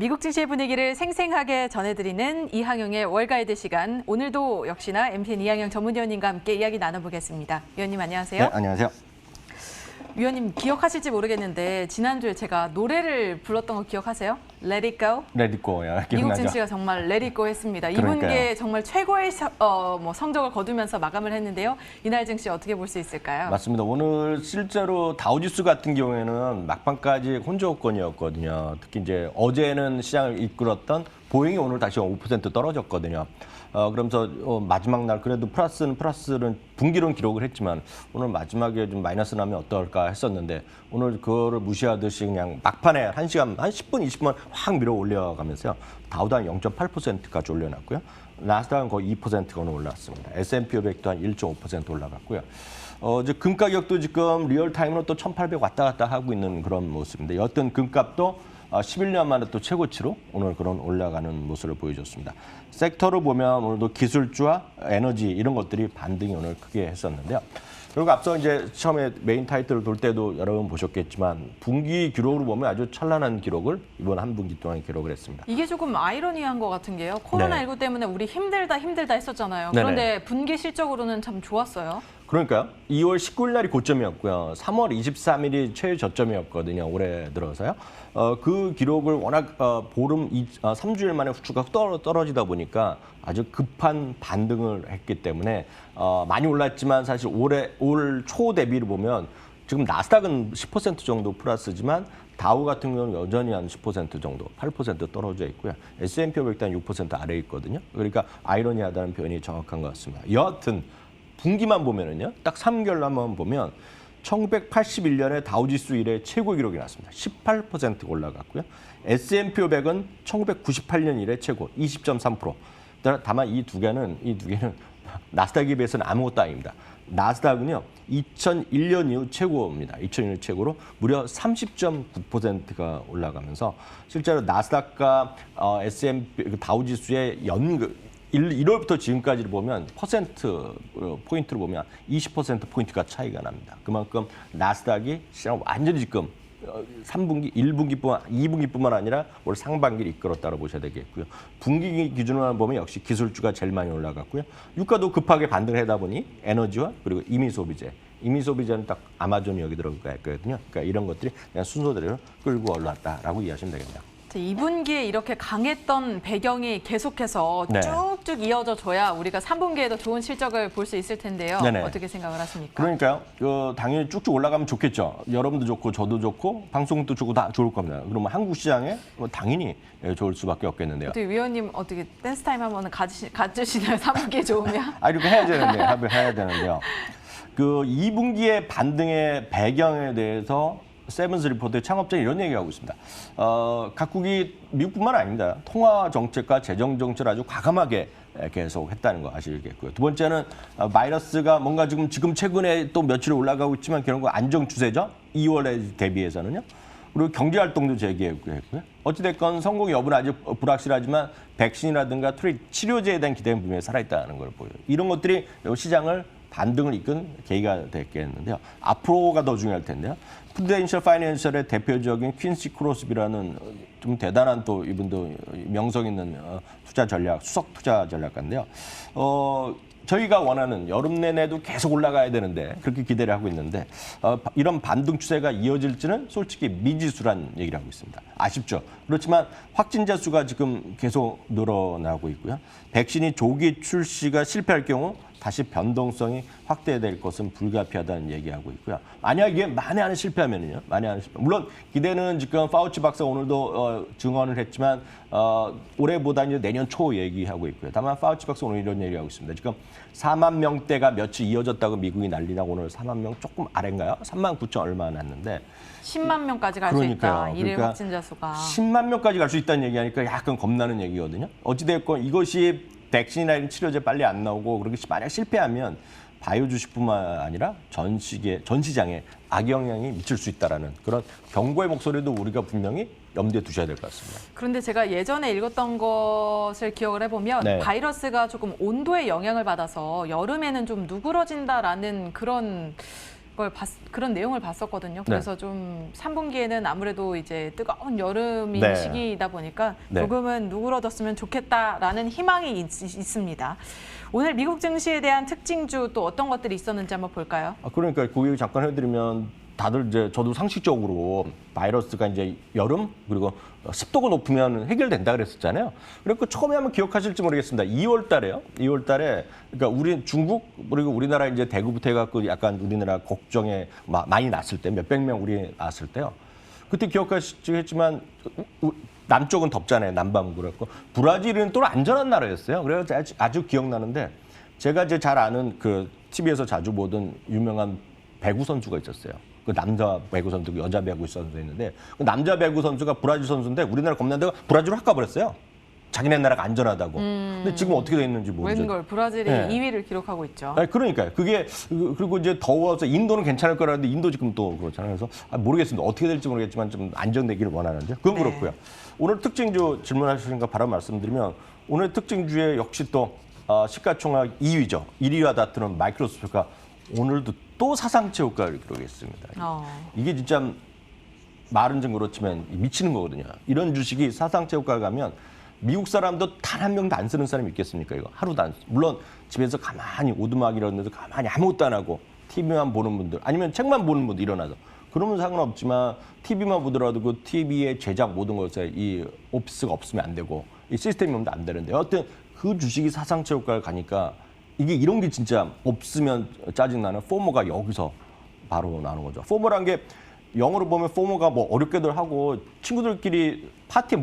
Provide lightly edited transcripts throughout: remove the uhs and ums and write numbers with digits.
미국 증시의 분위기를 생생하게 전해드리는 이항영의 월가이드 시간. 오늘도 역시나 MCN 이항영 전문위원님과 함께 이야기 나눠보겠습니다. 위원님 안녕하세요. 네, 안녕하세요. 위원님 기억하실지 모르겠는데 지난주에 제가 노래를 불렀던 거 기억하세요? Let it go? Let it go. 야, 미국 기억나죠? 증시가 정말 Let it go 했습니다. 그러니까요. 2분기에 정말 최고의 성적을 거두면서 마감을 했는데요. 이날 증시 어떻게 볼 수 있을까요? 맞습니다. 오늘 실제로 다우지수 같은 경우에는 막판까지 혼조권이었거든요. 특히 이제 어제는 시장을 이끌었던 보잉이 오늘 다시 5% 떨어졌거든요. 그러면서 마지막 날 그래도 플러스는 분기론 기록을 했지만 오늘 마지막에 좀 마이너스 나면 어떨까 했었는데 오늘 그거를 무시하듯이 그냥 막판에 1시간, 한 10분, 20분 확 밀어 올려가면서요. 다우도 한 0.8%까지 올려놨고요. 나스닥은 거의 2%가 오늘 올랐습니다. S&P 500도 한 1.5% 올라갔고요. 이제 금 가격도 지금 리얼타임으로 또 1,800 왔다 갔다 하고 있는 그런 모습인데 여튼 금값도 11년 만에 또 최고치로 오늘 그런 올라가는 모습을 보여줬습니다. 섹터로 보면 오늘도 기술주와 에너지 이런 것들이 반등이 오늘 크게 했었는데요. 그리고 앞서 이제 처음에 메인 타이틀을 돌 때도 여러분 보셨겠지만 분기 기록으로 보면 아주 찬란한 기록을 이번 한 분기 동안 기록을 했습니다. 이게 조금 아이러니한 것 같은 게요. 코로나19 때문에 우리 힘들다 했었잖아요. 네네. 그런데 분기 실적으로는 참 좋았어요. 그러니까요. 2월 19일 날이 고점이었고요. 3월 23일이 최저점이었거든요. 올해 들어서요. 그 기록을 워낙 3주일 만에 후추가 떨어지다 보니까 아주 급한 반등을 했기 때문에 많이 올랐지만 사실 올 초 대비를 보면 지금 나스닥은 10% 정도 플러스지만 다우 같은 경우는 여전히 한 10% 정도, 8% 떨어져 있고요. S&P 500도 한 6% 아래에 있거든요. 그러니까 아이러니하다는 표현이 정확한 것 같습니다. 여하튼 분기만 보면은요, 딱 3개월 한번 보면 1981년에 다우지수 이래 최고 기록이 났습니다. 18% 올라갔고요. S&P 500은 1998년 이래 최고 20.3%. 다만 이 두 개는 나스닥에 비해서는 아무것도 아닙니다. 나스닥은요, 2001년 이후 최고입니다. 2001년 최고로 무려 30.9%가 올라가면서 실제로 나스닥과 S&P 다우지수의 1월부터 지금까지를 보면 퍼센트 포인트로 보면 20% 포인트가 차이가 납니다. 그만큼 나스닥이 시장 완전히 지금 3분기, 1분기뿐만 2분기뿐만 아니라 올 상반기를 이끌었다고 보셔야 되겠고요. 분기 기준으로 보면 역시 기술주가 제일 많이 올라갔고요. 유가도 급하게 반등을 하다 보니 에너지와 그리고 임의소비재는 딱 아마존이 여기 들어가 있거든요. 그러니까 이런 것들이 그냥 순서대로 끌고 올랐다라고 이해하시면 되겠네요. 2분기에 이렇게 강했던 배경이 계속해서 네. 쭉쭉 이어져 줘야 우리가 3분기에도 좋은 실적을 볼 수 있을 텐데요. 네네. 어떻게 생각을 하십니까? 그러니까요. 당연히 쭉쭉 올라가면 좋겠죠. 여러분도 좋고 저도 좋고 방송도 좋고 다 좋을 겁니다. 그러면 한국 시장에 당연히 좋을 수밖에 없겠는데요. 어떻게 위원님 어떻게 댄스 타임 한번 가주시나요? 3분기에 좋으면? 이렇게 해야 되는데 합의를 해야 되는데요. 2분기의 반등의 배경에 대해서 세븐스 리포트의 창업자는 이런 얘기하고 있습니다. 각국이 미국뿐만 아닙니다. 통화 정책과 재정 정책을 아주 과감하게 계속 했다는 거 아시겠고요. 두 번째는 바이러스가 뭔가 지금 최근에 또 며칠 올라가고 있지만 그런 거 안정 추세죠. 2월에 대비해서는요. 그리고 경제 활동도 재개했고요. 어찌됐건 성공 여부는 아직 불확실하지만 백신이라든가 치료제에 대한 기대는 분명히 살아있다는 걸 보여요. 이런 것들이 시장을 반등을 이끈 계기가 됐겠는데요. 앞으로가 더 중요할 텐데요. 푸드덴셜 파이낸셜의 대표적인 퀸시 크로스비라는 좀 대단한 또 이분도 명성 있는 수석 투자 전략가인데요. 저희가 원하는 여름 내내도 계속 올라가야 되는데 그렇게 기대를 하고 있는데 이런 반등 추세가 이어질지는 솔직히 미지수란 얘기를 하고 있습니다. 아쉽죠. 그렇지만 확진자 수가 지금 계속 늘어나고 있고요. 백신이 조기 출시가 실패할 경우 다시 변동성이 확대될 것은 불가피하다는 얘기하고 있고요. 만약 이게 만에 하나 실패하면은요. 물론 기대는 지금 파우치 박사가 오늘도 증언을 했지만 올해보다는 내년 초 얘기하고 있고요. 다만 파우치 박사 오늘 이런 얘기하고 있습니다. 지금 4만 명대가 며칠 이어졌다고 미국이 난리나고 오늘 4만 명 조금 아래인가요? 3만 9천 얼마 났는데 10만 명까지 갈 수 있다. 일일 확진자 수가. 10만 명까지 갈 수 있다는 얘기하니까 약간 겁나는 얘기거든요. 어찌됐건 이것이 백신이나 치료제 빨리 안 나오고 그렇게 만약 실패하면 바이오 주식뿐만 아니라 전 시장에 악영향이 미칠 수 있다라는 그런 경고의 목소리도 우리가 분명히 염두에 두셔야 될 것 같습니다. 그런데 제가 예전에 읽었던 것을 기억을 해보면 네. 바이러스가 조금 온도에 영향을 받아서 여름에는 좀 누그러진다라는 그런 그런 내용을 봤었거든요. 그래서 좀 3분기에는 아무래도 이제 뜨거운 여름인 네. 시기이다 보니까 네. 조금은 누그러졌으면 좋겠다라는 희망이 있습니다. 오늘 미국 증시에 대한 특징주 또 어떤 것들이 있었는지 한번 볼까요? 그러니까 그 얘기 잠깐 해드리면 다들 이제 저도 상식적으로 바이러스가 이제 여름 그리고 습도가 높으면 해결된다 그랬었잖아요. 그리고 처음에 한번 기억하실지 모르겠습니다. 2월 달에요. 2월 달에 그러니까 우리 중국 그리고 우리나라 이제 대구부터 해갖고 약간 우리나라 걱정에 많이 났을 때 몇백 명 우리 났을 때요. 그때 기억하시겠지만 남쪽은 덥잖아요. 남반구 그렇고 브라질은 또 안전한 나라였어요. 그래서 아주 기억나는데 제가 이제 잘 아는 그 TV에서 자주 보던 유명한 배구 선수가 있었어요. 그 남자 배구 선수, 여자 배구 선수도 있는데 그 남자 배구 선수가 브라질 선수인데 우리나라 겁난다가 브라질로 확 가버렸어요. 자기네 나라가 안전하다고. 근데 지금 어떻게 돼 있는지 모르죠. 웬걸 브라질이 네. 2위를 기록하고 있죠. 아니, 그러니까요. 그게 그리고 이제 더워서 인도는 괜찮을 거라는데 인도 지금 또 그렇잖아요. 그래서 모르겠습니다. 어떻게 될지 모르겠지만 좀 안정되기를 원하는데 그건 네. 그렇고요. 오늘 특징주 질문하시니까 바로 말씀드리면 오늘 특징주에 역시 또 시가총액 2위죠. 1위와 다투는 마이크로소프트가 오늘도 또 사상체 효과를 기록했습니다. 이게 진짜 말은 좀 그렇지만 미치는 거거든요. 이런 주식이 사상체 효과가 가면 미국 사람도 단 한 명도 안 쓰는 사람이 있겠습니까? 이거 하루도 안 쓰. 물론 집에서 가만히 오두막 이런 데서 가만히 아무것도 안 하고 TV만 보는 분들 아니면 책만 보는 분들 일어나서 그러면 상관없지만 TV만 보더라도 그 TV의 제작 모든 것에 이 오피스가 없으면 안 되고 이 시스템이 없으면 안 되는데 여하튼 그 주식이 사상체 효과를 가니까 이게 이런 게 진짜 없으면 짜증나는 포모가 여기서 바로 나오는 거죠. 포모란 게 영어로 보면 포모가 뭐 어렵게들 하고 친구들끼리 파티에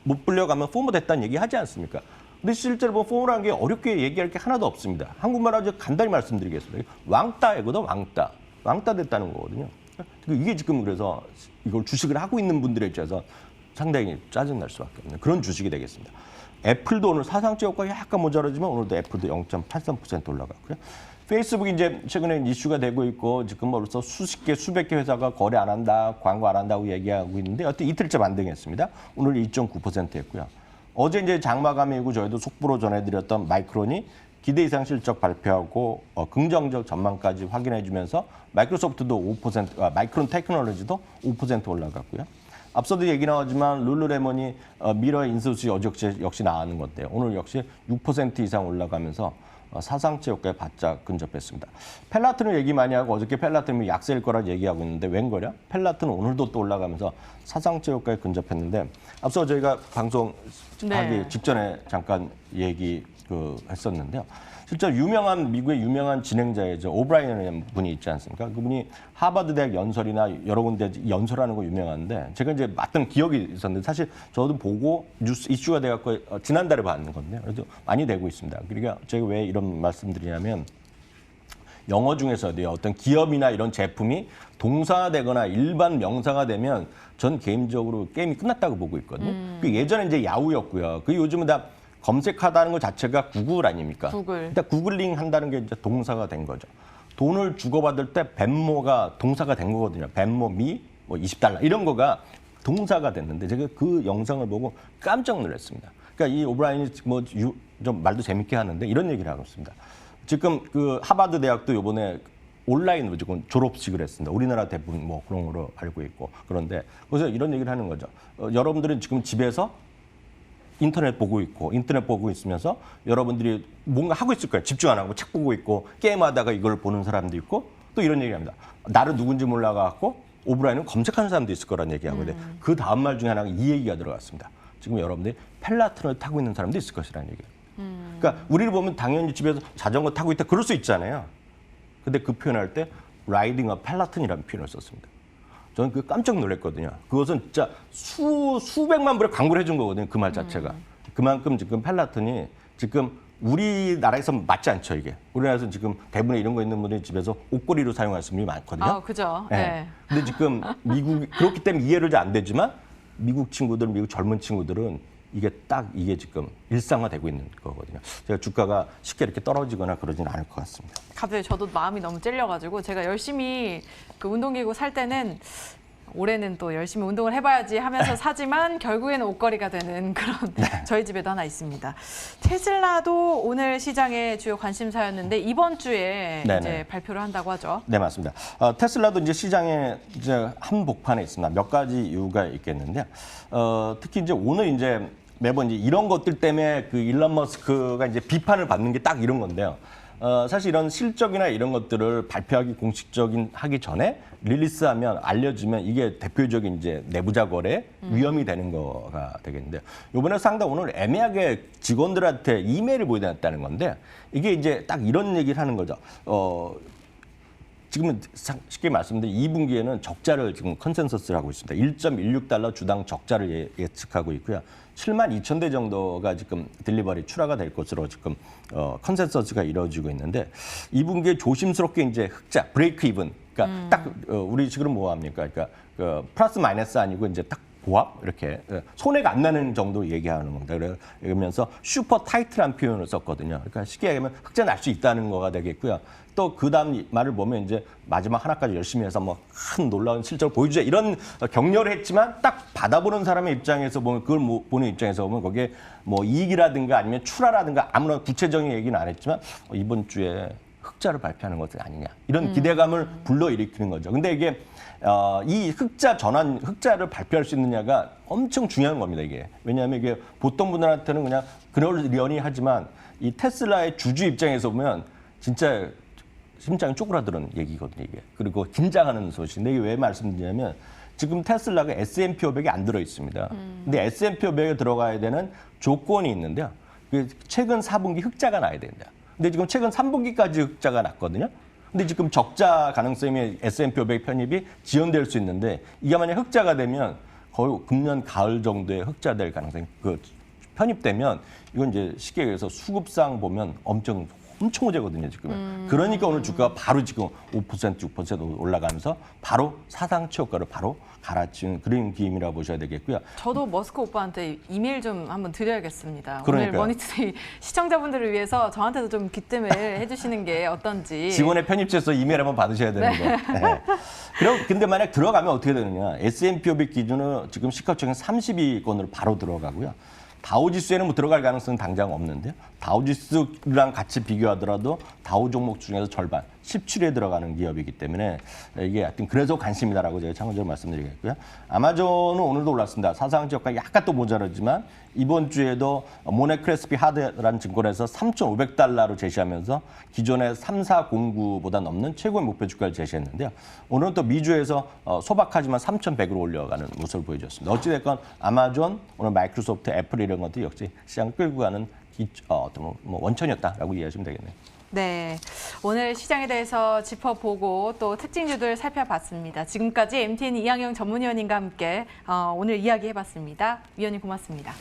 못 불려가면 포모 됐다는 얘기 하지 않습니까? 근데 실제로 보면 포모라는 게 어렵게 얘기할 게 하나도 없습니다. 한국말 아주 간단히 말씀드리겠습니다. 왕따이거든, 왕따. 왕따 됐다는 거거든요. 이게 지금 그래서 이걸 주식을 하고 있는 분들에 있어서 상당히 짜증날 수밖에 없는 그런 주식이 되겠습니다. 애플도 오늘 사상체 효과가 약간 모자라지만 오늘도 애플도 0.83% 올라갔고요. 페이스북이 이제 최근에 이슈가 되고 있고 지금 벌써 수십 개, 수백 개 회사가 거래 안 한다, 광고 안 한다고 얘기하고 있는데 여튼 이틀째 반등했습니다. 오늘 2.9% 했고요. 어제 이제 장마감이고 저희도 속보로 전해드렸던 마이크론이 기대 이상 실적 발표하고 긍정적 전망까지 확인해주면서 마이크로소프트도 5%, 마이크론 테크놀로지도 5% 올라갔고요. 앞서도 얘기 나왔지만 룰루레몬이 미러 인수시 역시 나가는 건데요. 오늘 역시 6% 이상 올라가면서 사상체 효과에 바짝 근접했습니다. 펠라트는 얘기 많이 하고 어저께 펠라트는 약세일 거라 얘기하고 있는데 웬거냐? 펠라트는 오늘도 또 올라가면서 사상체 효과에 근접했는데 앞서 저희가 방송하기 직전에 잠깐 했었는데요. 실제 미국의 유명한 진행자이죠. 오브라이언이라는 분이 있지 않습니까? 그분이 하버드 대학 연설이나 여러 군데 연설하는 거 유명한데 제가 이제 맡은 기억이 있었는데 사실 저도 보고 뉴스 이슈가 돼갖고 지난달에 봤는 건데 그래도 많이 되고 있습니다. 그러니까 제가 왜 이런 말씀드리냐면 영어 중에서도요. 어떤 기업이나 이런 제품이 동사되거나 일반 명사가 되면 전 개인적으로 게임이 끝났다고 보고 있거든요. 예전에 이제 야후였고요. 그 요즘은 다 검색하다는 것 자체가 구글 아닙니까? 구글. 일단 구글링 한다는 게 이제 동사가 된 거죠. 돈을 주고받을 때 벤모가 동사가 된 거거든요. 벤모 뭐 $20 이런 거가 동사가 됐는데 제가 그 영상을 보고 깜짝 놀랐습니다. 그러니까 이 오브라인이 좀 말도 재밌게 하는데 이런 얘기를 하고 있습니다. 지금 그 하버드 대학도 이번에 온라인으로 지금 졸업식을 했습니다. 우리나라 대부분 뭐 그런 거로 알고 있고 그런데 그래서 이런 얘기를 하는 거죠. 여러분들은 지금 집에서 인터넷 보고 있으면서 여러분들이 뭔가 하고 있을 거예요. 집중 안 하고 책 보고 있고 게임하다가 이걸 보는 사람도 있고 또 이런 얘기합니다. 나를 누군지 몰라갖고 오브라인은 검색하는 사람도 있을 거란 얘기하고 그 다음 말 중에 하나가 이 얘기가 들어갔습니다. 지금 여러분들이 펠라톤을 타고 있는 사람도 있을 것이라는 얘기예요. 그러니까 우리를 보면 당연히 집에서 자전거 타고 있다 그럴 수 있잖아요. 근데 그 표현할 때 라이딩 어 펠라톤이라는 표현을 썼습니다. 저는 그 깜짝 놀랐거든요. 그것은 진짜 수백만 불에 광고를 해준 거거든요. 그 말 자체가. 그만큼 지금 펠라톤이 지금 우리나라에서 맞지 않죠, 이게. 우리나라에서 지금 대부분의 이런 거 있는 분들이 집에서 옷걸이로 사용하시는 분이 많거든요. 그죠. 네. 근데 지금 그렇기 때문에 이해를 잘 안 되지만 미국 젊은 친구들은 이게 지금 일상화되고 있는 거거든요. 제가 주가가 쉽게 이렇게 떨어지거나 그러진 않을 것 같습니다. 갑자기 저도 마음이 너무 찔려가지고 제가 열심히 그 운동기구 살 때는 올해는 또 열심히 운동을 해봐야지 하면서 사지만 결국에는 옷걸이가 되는 그런 저희 집에도 하나 있습니다. 테슬라도 오늘 시장의 주요 관심사였는데 이번 주에 네네. 이제 발표를 한다고 하죠. 네, 맞습니다. 테슬라도 이제 시장에 이제 한복판에 있습니다. 몇 가지 이유가 있겠는데요. 특히 이제 오늘 이제 매번 이제 이런 것들 때문에 그 일론 머스크가 이제 비판을 받는 게 딱 이런 건데요. 사실 이런 실적이나 이런 것들을 발표하기 공식적인 하기 전에 릴리스하면 알려주면 이게 대표적인 이제 내부자 거래 위험이 되는 거가 되겠는데 이번에 상당 오늘 애매하게 직원들한테 이메일을 보내놨다는 건데 이게 이제 딱 이런 얘기를 하는 거죠. 지금은 쉽게 말씀드리면 2분기에는 적자를 지금 컨센서스를 하고 있습니다. 1.16달러 주당 적자를 예측하고 있고요. 72,000대 정도가 지금 딜리버리 출하가 될 것으로 지금 컨센서스가 이루어지고 있는데 2분기에 조심스럽게 이제 흑자, 브레이크 이븐. 그러니까 딱 우리 지금 뭐 합니까? 그러니까 플러스 마이너스 아니고 이제 딱 보합 이렇게 손해가 안 나는 정도 얘기하는 겁니다. 그러면서 슈퍼 타이트란 표현을 썼거든요. 그러니까 쉽게 얘기하면 흑자 날 수 있다는 거가 되겠고요. 또 그 다음 말을 보면 이제 마지막 하나까지 열심히 해서 뭐 큰 놀라운 실적을 보여주자 이런 격려를 했지만 딱 받아보는 사람의 입장에서 보면 그걸 보는 입장에서 보면 거기에 뭐 이익이라든가 아니면 출하라든가 아무런 구체적인 얘기는 안 했지만 이번 주에 흑자를 발표하는 것이 아니냐 이런 기대감을 불러일으키는 거죠. 근데 이게 이 흑자를 발표할 수 있느냐가 엄청 중요한 겁니다, 이게. 왜냐하면 이게 보통 분들한테는 그냥 그러려니 하지만 이 테슬라의 주주 입장에서 보면 진짜 심장이 쪼그라드는 얘기거든요, 이게. 그리고 긴장하는 소식인데 이게 왜 말씀드리냐면 지금 테슬라가 S&P 500에 안 들어 있습니다. 근데 S&P 500에 들어가야 되는 조건이 있는데요. 최근 4분기 흑자가 나야 된다. 근데 지금 최근 3분기까지 흑자가 났거든요. 근데 지금 적자 가능성이 S&P 500 편입이 지연될 수 있는데 이게 만약 흑자가 되면 거의 금년 가을 정도에 흑자될 가능성이 편입되면 이건 이제 쉽게 얘기해서 수급상 보면 엄청 호재거든요, 지금. 그러니까 오늘 주가가 바로 지금 5%, 6% 올라가면서 바로 사상 최고가를 바로 갈아치운 그런 기임이라고 보셔야 되겠고요. 저도 머스크 오빠한테 이메일 좀 한번 드려야겠습니다. 그러니까요. 오늘 머니투데이 시청자분들을 위해서 저한테도 좀 귀뜸을 해주시는 게 어떤지. 직원의 편입처에서 이메일 한번 받으셔야 되는 거. 네. 근데 만약 들어가면 어떻게 되느냐. S&P 500 기준으로 지금 시가총액 30위권으로 바로 들어가고요. 다우지수에는 뭐 들어갈 가능성은 당장 없는데요. 다우지수랑 같이 비교하더라도 다우 종목 중에서 절반, 17위에 들어가는 기업이기 때문에 이게 하여튼 그래서 관심이다라고 제가 참고적으로 말씀드리겠고요. 아마존은 오늘도 올랐습니다. 사상 지역과 약간 또 모자라지만 이번 주에도 모네크레스피 하드라는 증권에서 3,500달러로 제시하면서 기존의 3409보다 넘는 최고의 목표 주가를 제시했는데요. 오늘은 또 미주에서 소박하지만 3,100으로 올려가는 모습을 보여줬습니다. 어찌됐건 아마존, 오늘 마이크로소프트, 애플 이런 것도 역시 시장 끌고 가는 어떤 뭐 원천이었다라고 이해하시면 되겠네요. 네, 오늘 시장에 대해서 짚어보고 또 특징주들 살펴봤습니다. 지금까지 MTN 이항영 전문위원님과 함께 오늘 이야기해봤습니다. 위원님 고맙습니다.